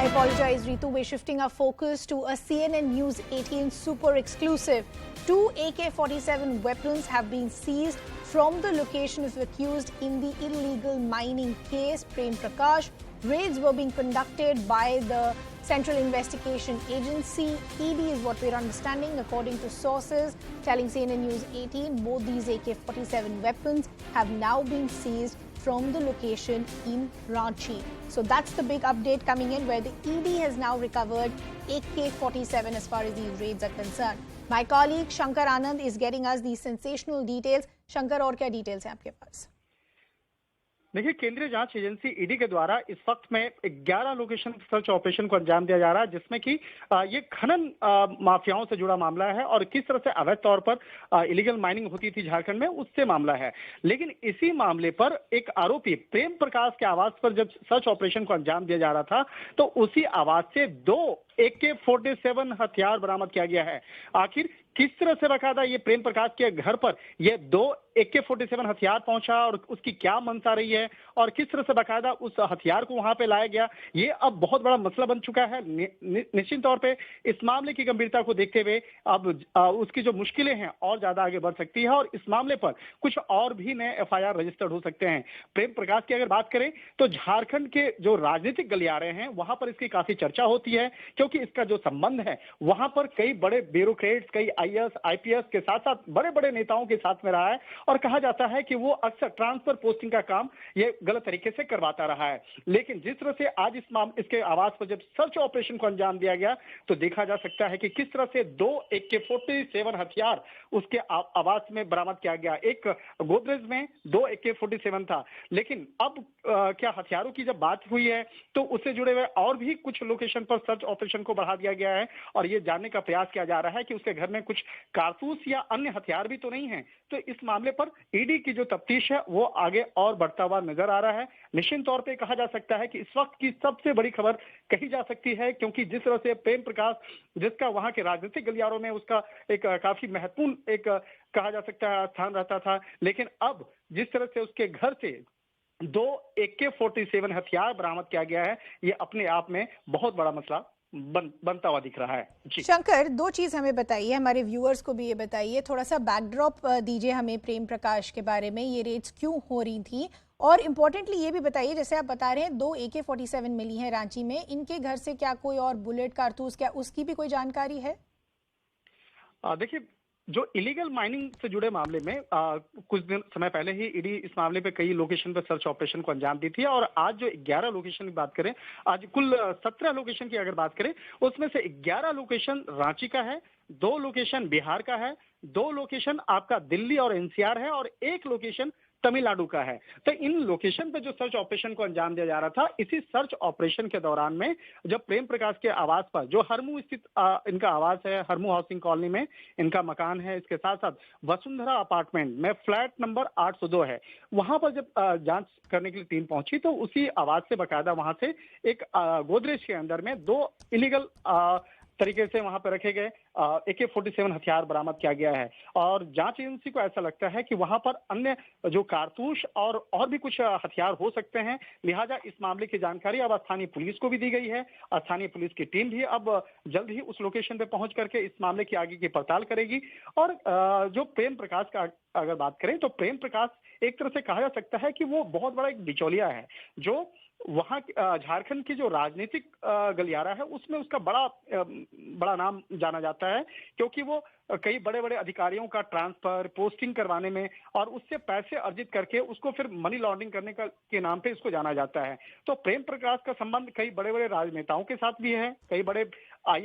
apologize, Ritu. We're shifting our focus to a CNN News 18 super exclusive. Two AK-47 weapons have been seized from the location of the accused in the illegal mining case, Prem Prakash. Raids were being conducted by the Central Investigation Agency. ED is what we're understanding, according to sources telling CNN News 18. Both these AK-47 weapons have now been seized from the location in Ranchi. So that's the big update coming in, where the ED has now recovered AK-47 as far as these raids are concerned. My colleague Shankar Anand is getting us these sensational details. Shankar, और क्या details हैं आपके पास? देखिए, केंद्रीय जांच agency ED के द्वारा इस वक्त में 11 लोकेशन सर्च ऑपरेशन को अंजाम दिया जा रहा है, जिसमें कि ये खनन माफियाओं से जुड़ा मामला है और किस तरह से अवैध तौर पर इलीगल माइनिंग होती थी झारखंड में, उससे मामला है। लेकिन इसी मामले पर एक आरोपी प्रेम प्रकाश के आवास पर जब सर्च ऑपरेशन को अंजाम दिया जा रहा था, तो उसी आवास से 2 AK-47 हथियार बरामद किया गया है। आखिर किस तरह से बकायदा ये प्रेम प्रकाश के घर पर ये 2 AK-47 हथियार पहुंचा और उसकी क्या मंशा रही है और किस तरह से बकायदा उस हथियार को वहां पे लाया गया, ये अब बहुत बड़ा मसला बन चुका है। निश्चित तौर पे इस मामले की गंभीरता को देखते हुए अब उसकी जो मुश्किलें हैं और ज्यादा आगे बढ़ सकती है और इस मामले पर कुछ और भी नए FIR रजिस्टर्ड हो सकते हैं। प्रेम प्रकाश की अगर बात करें तो झारखंड के जो राजनीतिक गलियारे हैं वहां पर इसकी काफी चर्चा होती है, क्योंकि इसका जो संबंध है वहां पर कई बड़े ब्यूरोक्रेट्स, कई IAS, IPS के साथ साथ बड़े बड़े नेताओं के साथ में रहा है और कहा जाता है कि वो अक्सर ट्रांसफर पोस्टिंग का काम ये गलत तरीके से करवाता रहा है। लेकिन जिस तरह से आज इसके आवास पर जब सर्च ऑपरेशन को अंजाम दिया गया तो देखा जा सकता है कि किस तरह से 2 AK-47 हथियार उसके आवास में बरामद किया गया। एक गोदरेज में 2 AK-47 था, लेकिन अब क्या हथियारों की जब बात हुई है तो उससे जुड़े हुए और भी कुछ लोकेशन पर सर्च ऑपरेशन को बढ़ा दिया गया है और ये जानने का प्रयास किया जा रहा है कि उसके घर में कुछ कारतूस या अन्य हथियार भी तो नहीं है। तो इस मामले पर ईडी की जो तफ्तीश है वो आगे और बढ़ता हुआ नजर आ रहा है। निश्चित तौर पे कहा जा सकता है कि इस वक्त की सबसे बड़ी खबर कही जा सकती है, क्योंकि जिस तरह से प्रेम प्रकाश, जिसका वहां के राजनीतिक गलियारों में उसका एक काफी महत्वपूर्ण एक कहा जा सकता है स्थान रहता था, लेकिन अब जिस तरह से उसके घर से 2 AK-47 हथियार बरामद किया गया है, ये अपने आप में बहुत बड़ा मसला बनता हुआ दिख रहा है। जी शंकर, 2 चीज हमें बताइए, हमारे व्यूअर्स को भी ये बताइए, थोड़ा सा बैकड्रॉप दीजिए हमें प्रेम प्रकाश के बारे में, ये रेड्स क्यों हो रही थी, और इम्पोर्टेंटली ये भी बताइए, जैसे आप बता रहे हैं 2 AK-47 मिली है रांची में, इनके घर से क्या कोई और बुलेट, कारतूस, क्या उसकी भी कोई जानकारी है? देखिए, जो इलीगल माइनिंग से जुड़े मामले में कुछ दिन समय पहले ही ईडी इस मामले पे कई लोकेशन पर सर्च ऑपरेशन को अंजाम दी थी और आज जो 11 लोकेशन की बात करें, आज कुल 17 लोकेशन की अगर बात करें, उसमें से 11 लोकेशन रांची का है, 2 लोकेशन बिहार का है, 2 लोकेशन आपका दिल्ली और NCR है और 1 लोकेशन तमिलनाडु का है। तो इन लोकेशन पे जो सर्च ऑपरेशन को अंजाम दिया जा रहा था, इसी सर्च ऑपरेशन के दौरान में जब प्रेम प्रकाश के आवास पर, जो हरमू स्थित इनका आवास है, हरमू हाउसिंग कॉलोनी में इनका मकान है, इसके साथ साथ वसुंधरा अपार्टमेंट में फ्लैट नंबर 802 है, वहां पर जब जांच करने के लिए टीम पहुंची तो उसी आवास से बकायदा वहां से एक गोदरेज के अंदर में 2 इलीगल तरीके से वहां पर रखे गए AK-47 हथियार बरामद किया गया है और जांच एजेंसी को ऐसा लगता है कि वहां पर अन्य जो कारतूस और भी कुछ हथियार हो सकते हैं। लिहाजा इस मामले की जानकारी अब स्थानीय पुलिस को भी दी गई है। स्थानीय पुलिस की टीम भी अब जल्द ही उस लोकेशन पे पहुंच करके इस मामले की आगे की पड़ताल करेगी। और जो प्रेम प्रकाश का अगर बात करें तो प्रेम प्रकाश एक तरह से कहा जा सकता है कि वो बहुत बड़ा एक बिचौलिया है, जो वहां झारखंड की जो राजनीतिक गलियारा है उसमें उसका बड़ा नाम जाना जाता है, क्योंकि वो कई बड़े बड़े अधिकारियों का ट्रांसफर, पोस्टिंग करवाने में और उससे पैसे अर्जित करके उसको फिर मनी लॉन्ड्रिंग करने के नाम पे इसको जाना जाता है। तो प्रेम प्रकाश का संबंध कई बड़े बड़े राजनेताओं के साथ भी है, कई बड़े